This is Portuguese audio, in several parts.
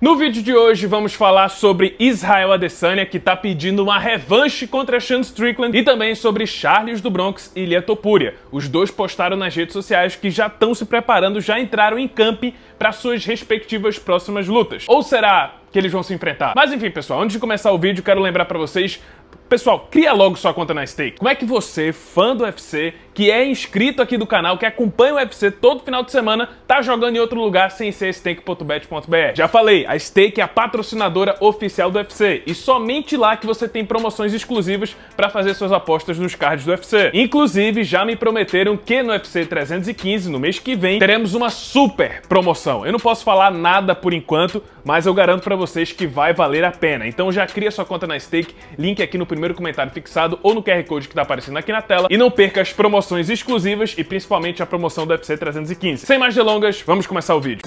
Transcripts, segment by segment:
No vídeo de hoje vamos falar sobre Israel Adesanya, que tá pedindo uma revanche contra Sean Strickland, e também sobre Charles do Bronx e Ilia Topuria. Os dois postaram nas redes sociais que já estão se preparando, já entraram em camp para suas respectivas próximas lutas. Ou será que eles vão se enfrentar? Mas enfim, pessoal, antes de começar o vídeo, quero lembrar para vocês: pessoal, cria logo sua conta na Stake. Como é que você, fã do UFC, que é inscrito aqui do canal, que acompanha o UFC todo final de semana, tá jogando em outro lugar sem ser stake.bet.br? Já falei, a Stake é a patrocinadora oficial do UFC e somente lá que você tem promoções exclusivas para fazer suas apostas nos cards do UFC. Inclusive, já me prometeram que no UFC 315, no mês que vem, teremos uma super promoção. Eu não posso falar nada por enquanto, mas eu garanto para vocês que vai valer a pena. Então já cria sua conta na Stake, link aqui no primeiro comentário fixado ou no QR Code que tá aparecendo aqui na tela, e não perca as promoções exclusivas e principalmente a promoção do UFC 315. Sem mais delongas, vamos começar o vídeo.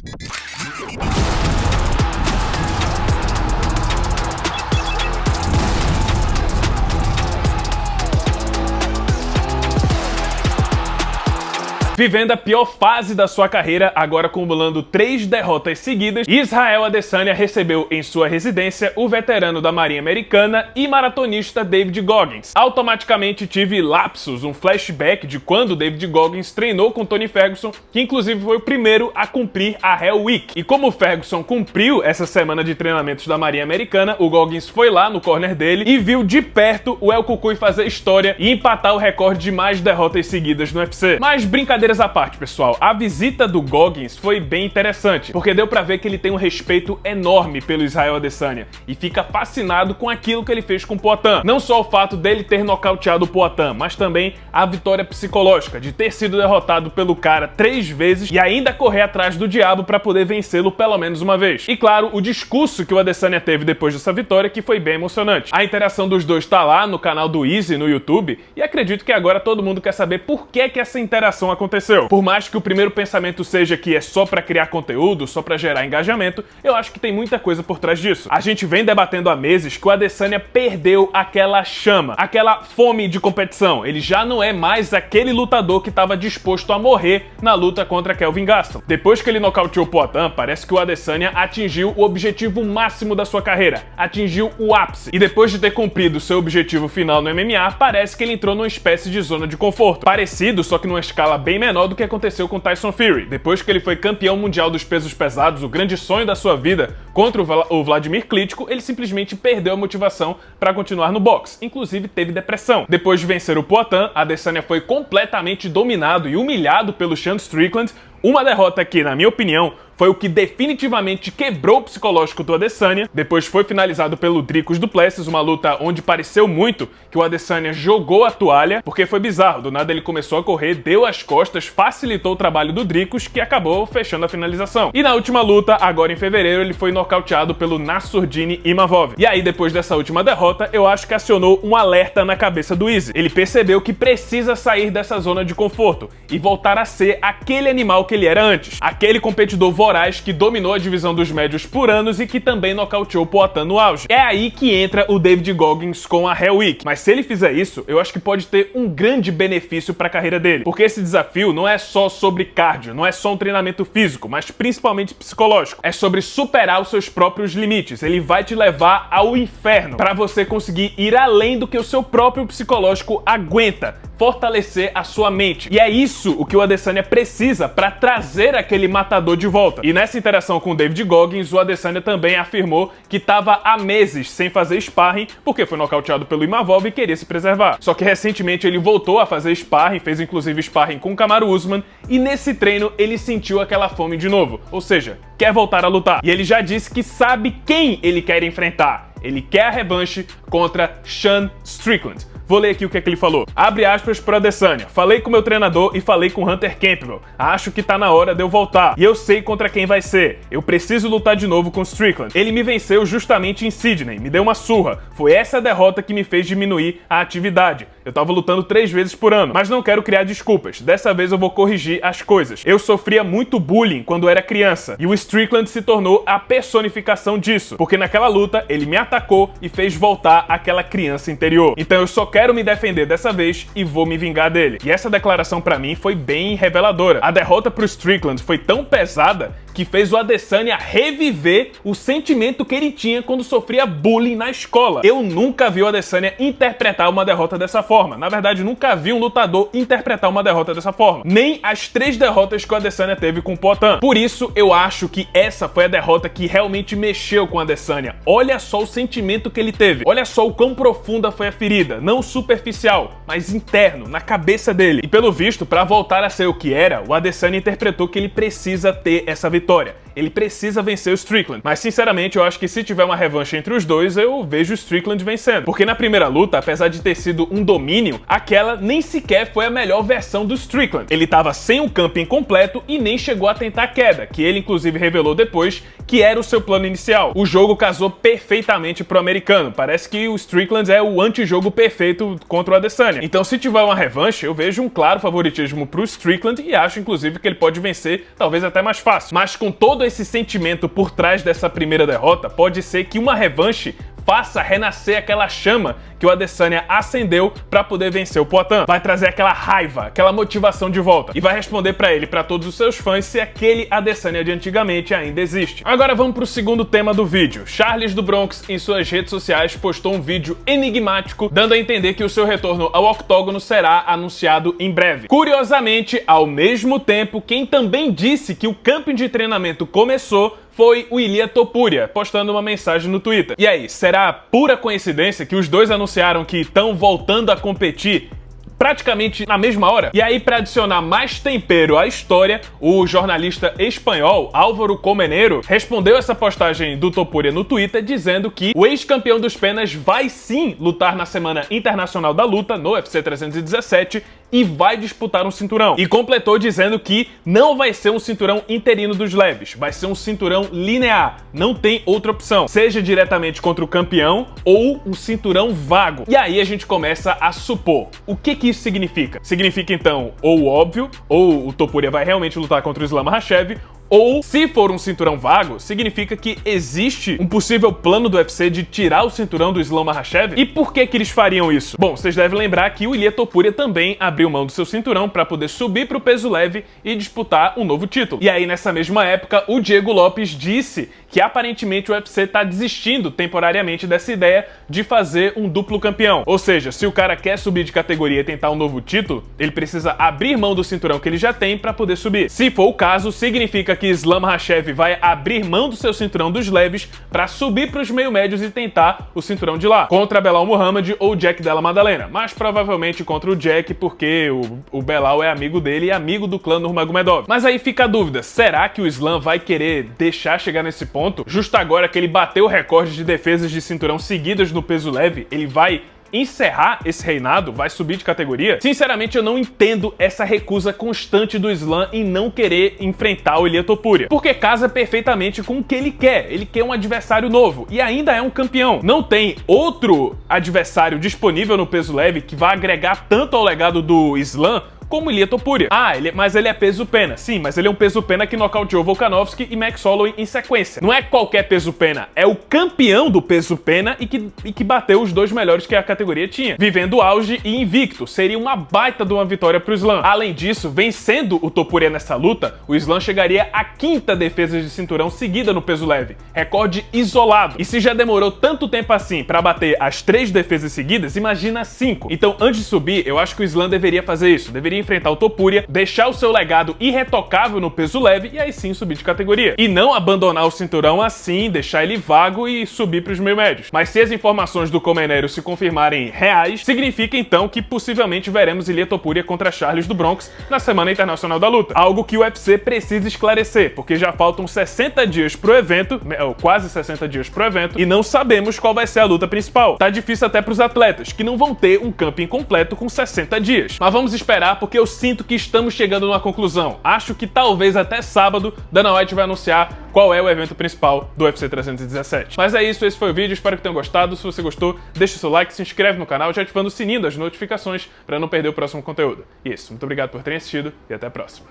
Vivendo a pior fase da sua carreira, agora acumulando 3 derrotas seguidas, Israel Adesanya recebeu em sua residência o veterano da Marinha Americana e maratonista David Goggins. Automaticamente tive lapsos, um flashback de quando David Goggins treinou com Tony Ferguson, que inclusive foi o primeiro a cumprir a Hell Week. E como o Ferguson cumpriu essa semana de treinamentos da Marinha Americana, o Goggins foi lá no corner dele e viu de perto o El Cucuy fazer história e empatar o recorde de mais derrotas seguidas no UFC. Mas brincadeiras à parte, pessoal, a visita do Goggins foi bem interessante, porque deu pra ver que ele tem um respeito enorme pelo Israel Adesanya e fica fascinado com aquilo que ele fez com o Poatan. Não só o fato dele ter nocauteado o Poatan, mas também a vitória psicológica de ter sido derrotado pelo cara 3 vezes e ainda correr atrás do diabo pra poder vencê-lo pelo menos uma vez. E claro, o discurso que o Adesanya teve depois dessa vitória, que foi bem emocionante. A interação dos dois tá lá no canal do Easy no YouTube, e acredito que agora todo mundo quer saber por que essa interação aconteceu. Por mais que o primeiro pensamento seja que é só pra criar conteúdo, só pra gerar engajamento, eu acho que tem muita coisa por trás disso. A gente vem debatendo há meses que o Adesanya perdeu aquela chama, aquela fome de competição. Ele já não é mais aquele lutador que estava disposto a morrer na luta contra Kelvin Gastelum. Depois que ele nocauteou o Poatan, parece que o Adesanya atingiu o objetivo máximo da sua carreira, atingiu o ápice. E depois de ter cumprido seu objetivo final no MMA, parece que ele entrou numa espécie de zona de conforto. Parecido, só que numa escala bem menor do que aconteceu com Tyson Fury. Depois que ele foi campeão mundial dos pesos pesados, o grande sonho da sua vida, contra o Vladimir Klitschko, ele simplesmente perdeu a motivação para continuar no boxe. Inclusive teve depressão. Depois de vencer o Poatan, Adesanya foi completamente dominado e humilhado pelo Sean Strickland. Uma derrota que, na minha opinião, foi o que definitivamente quebrou o psicológico do Adesanya. Depois foi finalizado pelo Dricus du Plessis, uma luta onde pareceu muito que o Adesanya jogou a toalha, porque foi bizarro. Do nada ele começou a correr, deu as costas, facilitou o trabalho do Dricus, que acabou fechando a finalização. E na última luta, agora em fevereiro, ele foi nocauteado pelo Nassourdine Imavov. E aí, depois dessa última derrota, eu acho que acionou um alerta na cabeça do Izzy. Ele percebeu que precisa sair dessa zona de conforto e voltar a ser aquele animal que ele era antes. Aquele competidor voraz que dominou a divisão dos médios por anos e que também nocauteou o Poatan no auge. É aí que entra o David Goggins com a Hell Week. Mas se ele fizer isso, eu acho que pode ter um grande benefício para a carreira dele. Porque esse desafio não é só sobre cardio, não é só um treinamento físico, mas principalmente psicológico. É sobre superar os seus próprios limites. Ele vai te levar ao inferno para você conseguir ir além do que o seu próprio psicológico aguenta. Fortalecer a sua mente. E é isso o que o Adesanya precisa para trazer aquele matador de volta. E nessa interação com o David Goggins, o Adesanya também afirmou que estava há meses sem fazer sparring, porque foi nocauteado pelo Imavov e queria se preservar. Só que recentemente ele voltou a fazer sparring, fez inclusive sparring com o Kamaru Usman, e nesse treino ele sentiu aquela fome de novo. Ou seja, quer voltar a lutar. E ele já disse que sabe quem ele quer enfrentar. Ele quer a revanche contra Sean Strickland. Vou ler aqui o que é que ele falou. Abre aspas para Adesanya. Falei com meu treinador e falei com Hunter Campbell. Acho que tá na hora de eu voltar. E eu sei contra quem vai ser. Eu preciso lutar de novo com Strickland. Ele me venceu justamente em Sydney. Me deu uma surra. Foi essa derrota que me fez diminuir a atividade. Eu tava lutando 3 vezes por ano. Mas não quero criar desculpas. Dessa vez eu vou corrigir as coisas. Eu sofria muito bullying quando era criança. E o Strickland se tornou a personificação disso. Porque naquela luta ele me atacou e fez voltar aquela criança interior. Então eu só quero me defender dessa vez e vou me vingar dele. E essa declaração pra mim foi bem reveladora. A derrota pro Strickland foi tão pesada que fez o Adesanya reviver o sentimento que ele tinha quando sofria bullying na escola. Eu nunca vi o Adesanya interpretar uma derrota dessa forma. Na verdade, nunca vi um lutador interpretar uma derrota dessa forma. Nem as 3 derrotas que o Adesanya teve com o Poatan. Por isso, eu acho que essa foi a derrota que realmente mexeu com o Adesanya. Olha só o sentimento que ele teve. Olha só o quão profunda foi a ferida. Não superficial, mas interno, na cabeça dele. E pelo visto, para voltar a ser o que era, o Adesanya interpretou que ele precisa ter essa vitória. Ele precisa vencer o Strickland. Mas sinceramente, eu acho que se tiver uma revanche entre os dois, eu vejo o Strickland vencendo. Porque na primeira luta, apesar de ter sido um domínio, aquela nem sequer foi a melhor versão do Strickland. Ele tava sem o camping completo e nem chegou a tentar a queda, que ele inclusive revelou depois que era o seu plano inicial. O jogo casou perfeitamente pro americano. Parece que o Strickland é o antijogo perfeito contra o Adesanya. Então se tiver uma revanche, eu vejo um claro favoritismo pro Strickland e acho inclusive que ele pode vencer, talvez até mais fácil. Mas com todo esse sentimento por trás dessa primeira derrota, pode ser que uma revanche faça renascer aquela chama que o Adesanya acendeu para poder vencer o Poatan. Vai trazer aquela raiva, aquela motivação de volta e vai responder para ele, para todos os seus fãs, se aquele Adesanya de antigamente ainda existe. Agora vamos pro segundo tema do vídeo. Charles do Bronx, em suas redes sociais, postou um vídeo enigmático, dando a entender que o seu retorno ao octógono será anunciado em breve. Curiosamente, ao mesmo tempo, quem também disse que o camping de treinamento começou foi o Ilia Topuria, postando uma mensagem no Twitter. E aí, será pura coincidência que os dois anunciaram que estão voltando a competir praticamente na mesma hora? E aí, para adicionar mais tempero à história, o jornalista espanhol Álvaro Comeneiro respondeu essa postagem do Topuria no Twitter dizendo que o ex-campeão dos penas vai sim lutar na Semana Internacional da Luta, no UFC 317, e vai disputar um cinturão. E completou dizendo que não vai ser um cinturão interino dos leves, vai ser um cinturão linear, não tem outra opção, seja diretamente contra o campeão ou um cinturão vago. E aí a gente começa a supor, o que isso significa? Significa então, ou o óbvio, ou o Topuria vai realmente lutar contra o Islam Makhachev, ou, se for um cinturão vago, significa que existe um possível plano do UFC de tirar o cinturão do Islam Makhachev? E por que eles fariam isso? Bom, vocês devem lembrar que o Ilia Topuria também abriu mão do seu cinturão para poder subir para o peso leve e disputar um novo título. E aí, nessa mesma época, o Diego Lopes disse que aparentemente o UFC tá desistindo temporariamente dessa ideia de fazer um duplo campeão. Ou seja, se o cara quer subir de categoria e tentar um novo título, ele precisa abrir mão do cinturão que ele já tem para poder subir. Se for o caso, significa que Islam Makhachev vai abrir mão do seu cinturão dos leves para subir para os meio-médios e tentar o cinturão de lá, contra Belal Muhammad ou Jack Della Maddalena, mas provavelmente contra o Jack, porque o Belal é amigo dele e amigo do clã Nurmagomedov. Mas aí fica a dúvida, será que o Islam vai querer deixar chegar nesse ponto? Justo agora que ele bateu o recorde de defesas de cinturão seguidas no peso leve, ele vai encerrar esse reinado? Vai subir de categoria? Sinceramente, eu não entendo essa recusa constante do Islam em não querer enfrentar o Ilia Topuria, porque casa perfeitamente com o que ele quer. Ele quer um adversário novo e ainda é um campeão. Não tem outro adversário disponível no peso leve que vá agregar tanto ao legado do Islam como Ilia Topuria. Mas ele é peso-pena. Sim, mas ele é um peso-pena que nocauteou Volkanovski e Max Holloway em sequência. Não é qualquer peso-pena, é o campeão do peso-pena e que bateu os dois melhores que a categoria tinha, vivendo o auge e invicto. Seria uma baita de uma vitória pro Islam. Além disso, vencendo o Topuria nessa luta, o Islam chegaria à 5ª defesa de cinturão seguida no peso leve. Recorde isolado. E se já demorou tanto tempo assim pra bater as 3 defesas seguidas, imagina 5. Então, antes de subir, eu acho que o Islam deveria fazer isso. Deveria enfrentar o Topuria, deixar o seu legado irretocável no peso leve e aí sim subir de categoria. E não abandonar o cinturão assim, deixar ele vago e subir para os meio médios. Mas se as informações do Comeneiro se confirmarem reais, significa então que possivelmente veremos Ilia Topuria contra Charles do Bronx na Semana Internacional da Luta. Algo que o UFC precisa esclarecer, porque já faltam 60 dias pro evento, ou quase 60 dias pro evento, e não sabemos qual vai ser a luta principal. Tá difícil até pros atletas, que não vão ter um camping completo com 60 dias. Mas vamos esperar, porque eu sinto que estamos chegando numa conclusão. Acho que talvez até sábado Dana White vai anunciar qual é o evento principal do UFC 317. Mas é isso, esse foi o vídeo, espero que tenham gostado. Se você gostou, deixa o seu like, se inscreve no canal, já ativando o sininho das notificações para não perder o próximo conteúdo. E isso, muito obrigado por terem assistido e até a próxima.